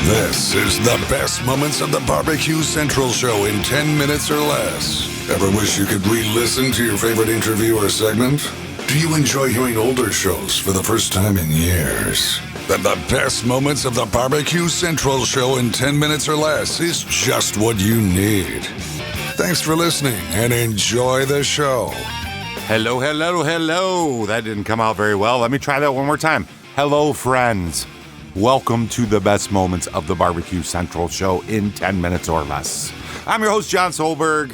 This is the best moments of the BBQ Central Show in 10 minutes or less. Ever wish you could re-listen to your favorite interview or segment? Do you enjoy hearing older shows for the first time in years? Then the best moments of the BBQ Central Show in 10 minutes or less is just what you need. Thanks for listening and enjoy the show. Hello, hello, hello. That didn't come out very well. Let me try that one more time. Hello, friends. Welcome to the best moments of the BBQ Central Show in 10 minutes or less. I'm your host, John Solberg,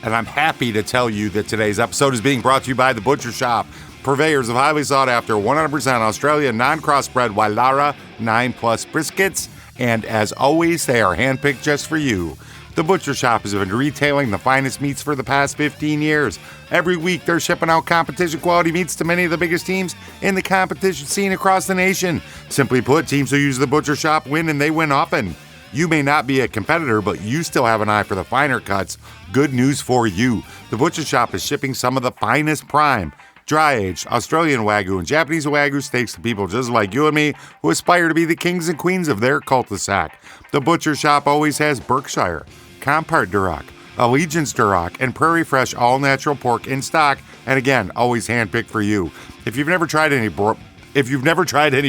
and I'm happy to tell you that today's episode is being brought to you by The Butcher Shop, purveyors of highly sought-after 100% Australian non-crossbred Wailara 9+ briskets, and as always, they are handpicked just for you. The Butcher Shop has been retailing the finest meats for the past 15 years. Every week, they're shipping out competition-quality meats to many of the biggest teams in the competition scene across the nation. Simply put, teams who use The Butcher Shop win, and they win often. You may not be a competitor, but you still have an eye for the finer cuts. Good news for you. The Butcher Shop is shipping some of the finest prime, dry-aged Australian Wagyu and Japanese Wagyu steaks to people just like you and me who aspire to be the kings and queens of their cul-de-sac. The Butcher Shop always has Berkshire, Compart Duroc, Allegiance Duroc, and Prairie Fresh all-natural pork in stock, and again, always handpicked for you. If you've never tried any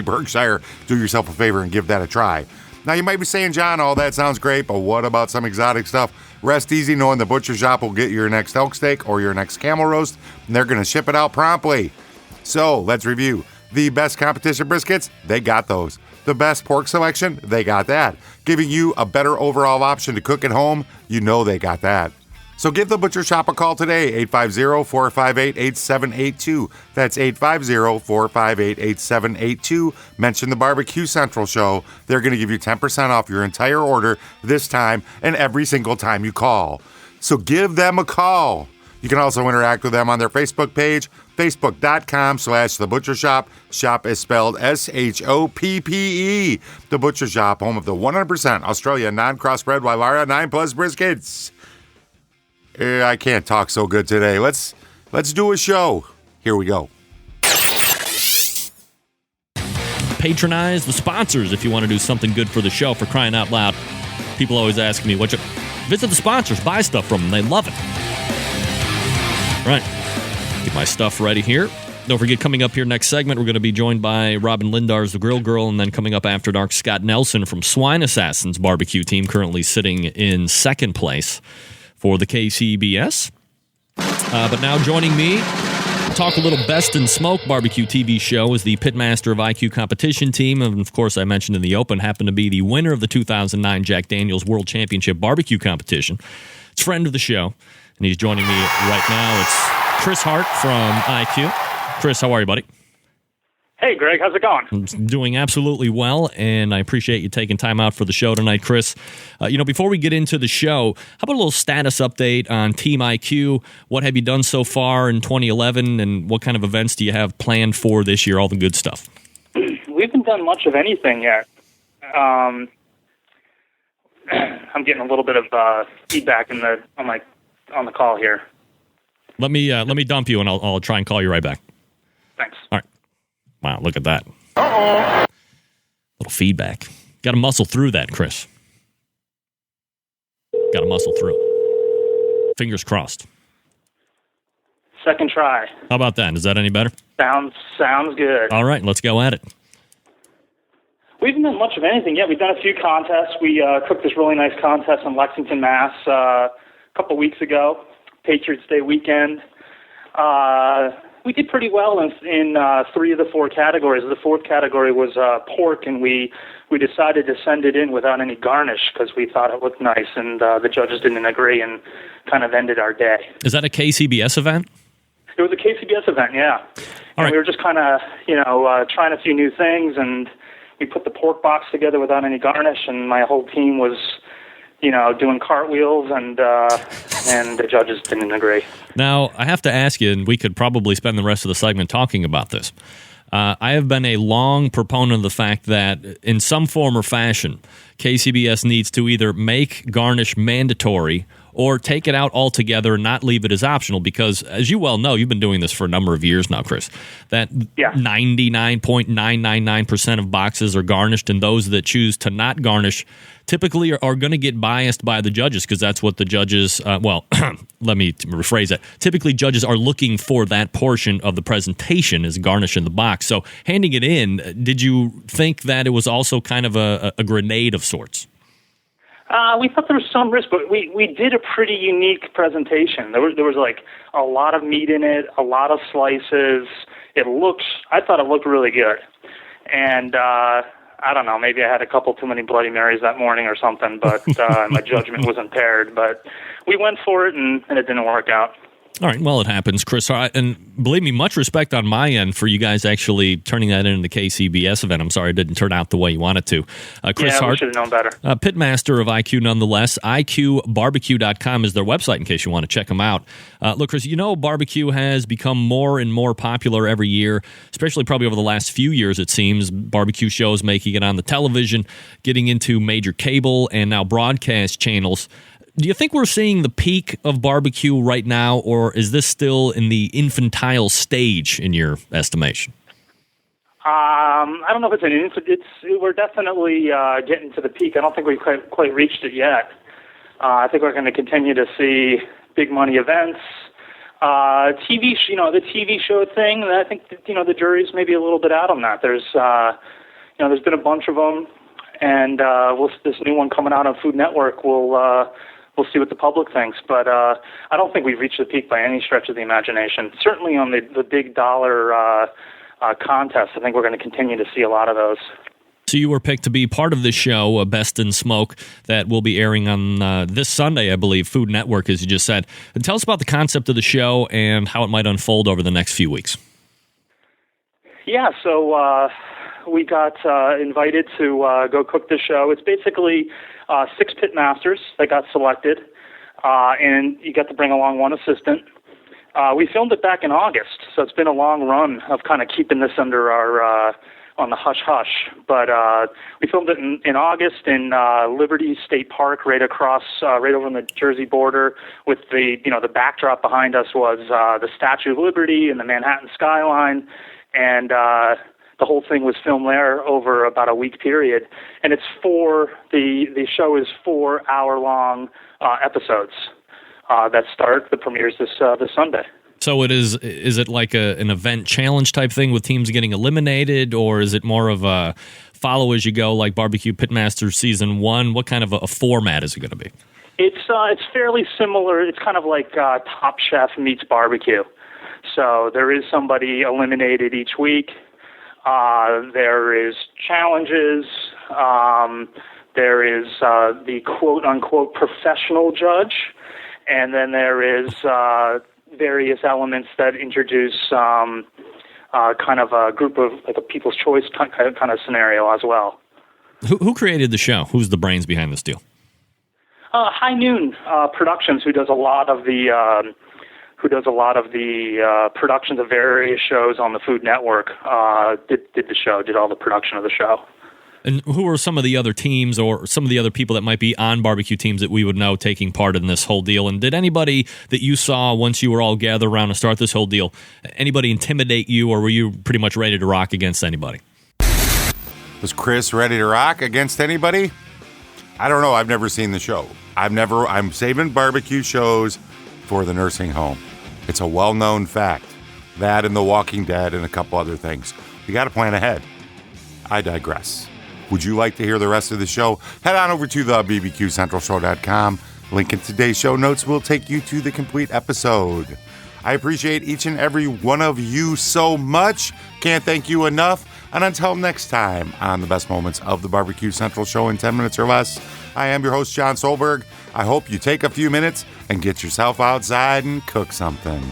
Berkshire, do yourself a favor and give that a try. Now, you might be saying, John, all that sounds great, but what about some exotic stuff? Rest easy knowing the Butcher Shop will get your next elk steak or your next camel roast, and they're going to ship it out promptly. So, let's review. The best competition briskets? They got those. The best pork selection? They got that. Giving you a better overall option to cook at home? You know they got that. So give the Butcher Shop a call today, 850-458-8782. That's 850-458-8782. Mention the BBQ Central Show. They're going to give you 10% off your entire order this time and every single time you call. So give them a call. You can also interact with them on their Facebook page, facebook.com/The Butcher Shop. Shop is spelled SHOPPE. The Butcher Shop, home of the 100% Australian non-crossbred Wailara 9+ briskets. I can't talk so good today. Let's do a show. Here we go. Patronize the sponsors if you want to do something good for the show, for crying out loud. People always ask me, visit the sponsors, buy stuff from them. They love it. Right. Get my stuff ready here. Don't forget, coming up here next segment, we're going to be joined by Robin Lindar's The Grill Girl, and then coming up after dark, Scott Nelson from Swine Assassins barbecue team, currently sitting in second place for the KCBS. But now joining me, talk a little Best in Smoke barbecue TV show, is the pitmaster of I-que competition team. And of course, I mentioned in the open, happened to be the winner of the 2009 Jack Daniels World Championship barbecue competition. It's friend of the show, and he's joining me right now. It's Chris Hart from I-que. Chris, how are you, buddy? Hey, Greg. How's it going? I'm doing absolutely well, and I appreciate you taking time out for the show tonight, Chris. Before we get into the show, how about a little status update on Team I-que? What have you done so far in 2011, and what kind of events do you have planned for this year? All the good stuff. We haven't done much of anything yet. I'm getting a little bit of feedback on the call here. Let me dump you, and I'll try and call you right back. Thanks. All right. Wow, look at that. Uh-oh. Little feedback. Got to muscle through that, Chris. Got to muscle through. Fingers crossed. Second try. How about that? Is that any better? Sounds good. All right, let's go at it. We haven't done much of anything yet. We've done a few contests. We cooked this really nice contest in Lexington, Mass. A couple weeks ago, Patriots Day weekend. We did pretty well in 3 of the 4 categories. The 4th category was pork, and we decided to send it in without any garnish because we thought it looked nice, and the judges didn't agree and kind of ended our day. Is that a KCBS event? It was a KCBS event, yeah. And right. We were just kind of, trying a few new things, and we put the pork box together without any garnish, and my whole team was, doing cartwheels, and the judges didn't agree. Now, I have to ask you, and we could probably spend the rest of the segment talking about this. I have been a long proponent of the fact that in some form or fashion, KCBS needs to either make garnish mandatory or take it out altogether and not leave it as optional? Because, as you well know, you've been doing this for a number of years now, Chris, that 99.999% of boxes are garnished, and those that choose to not garnish typically are going to get biased by the judges, because that's what the judges, let me rephrase that. Typically, judges are looking for that portion of the presentation is garnish in the box. So handing it in, did you think that it was also kind of a grenade of sorts? We thought there was some risk, but we did a pretty unique presentation. There was like a lot of meat in it, a lot of slices. I thought it looked really good. And, I don't know, maybe I had a couple too many Bloody Marys that morning or something, but my judgment was impaired. But we went for it, and it didn't work out. All right, well, it happens, Chris Hart. And believe me, much respect on my end for you guys actually turning that into the KCBS event. I'm sorry it didn't turn out the way you wanted to. Chris Hart, we should have known better. Pitmaster of I-que nonetheless. I-que BBQ.com is their website in case you want to check them out. Look, Chris, barbecue has become more and more popular every year, especially probably over the last few years, it seems. Barbecue shows making it on the television, getting into major cable and now broadcast channels. Do you think we're seeing the peak of barbecue right now, or is this still in the infantile stage in your estimation? I don't know if we're definitely getting to the peak. I don't think we've quite reached it yet. I think we're going to continue to see big money events. The TV show thing, I think, the jury's maybe a little bit out on that. There's been a bunch of them, and this new one coming out on Food Network We'll see what the public thinks, but I don't think we've reached the peak by any stretch of the imagination. Certainly on the big dollar contests, I think we're going to continue to see a lot of those. So you were picked to be part of this show, Best in Smoke, that will be airing on this Sunday, I believe, Food Network, as you just said. And tell us about the concept of the show and how it might unfold over the next few weeks. Yeah, so we got invited to go cook the show. It's basically 6 pit masters that got selected, and you got to bring along one assistant. We filmed it back in August, so it's been a long run of kind of keeping this under our on the hush-hush. But we filmed it in August in Liberty State Park, right over on the Jersey border. With the backdrop behind us was the Statue of Liberty and the Manhattan skyline, and the whole thing was filmed there over about a week period, and the show is 4 hour-long episodes that start. The premieres this Sunday. So is it like an event challenge type thing with teams getting eliminated, or is it more of a follow as you go like Barbecue Pitmasters Season 1? What kind of a format is it going to be? It's fairly similar. It's kind of like Top Chef meets barbecue. So there is somebody eliminated each week. There is challenges. There is the quote-unquote professional judge. And then there is various elements that introduce kind of a group of like a People's Choice kind of scenario as well. Who created the show? Who's the brains behind this deal? High Noon Productions, who does a lot of the productions of various shows on the Food Network, did all the production of the show. And who are some of the other teams or some of the other people that might be on barbecue teams that we would know taking part in this whole deal? And did anybody that you saw once you were all gathered around to start this whole deal, anybody intimidate you, or were you pretty much ready to rock against anybody? Was Chris ready to rock against anybody? I don't know. I've never seen the show. I'm saving barbecue shows for the nursing home. It's a well-known fact. That and The Walking Dead and a couple other things. You got to plan ahead. I digress. Would you like to hear the rest of the show? Head on over to the BBQCentralShow.com. Link in today's show notes will take you to the complete episode. I appreciate each and every one of you so much. Can't thank you enough. And until next time on the best moments of the Barbecue Central Show in 10 minutes or less, I am your host, John Solberg. I hope you take a few minutes and get yourself outside and cook something.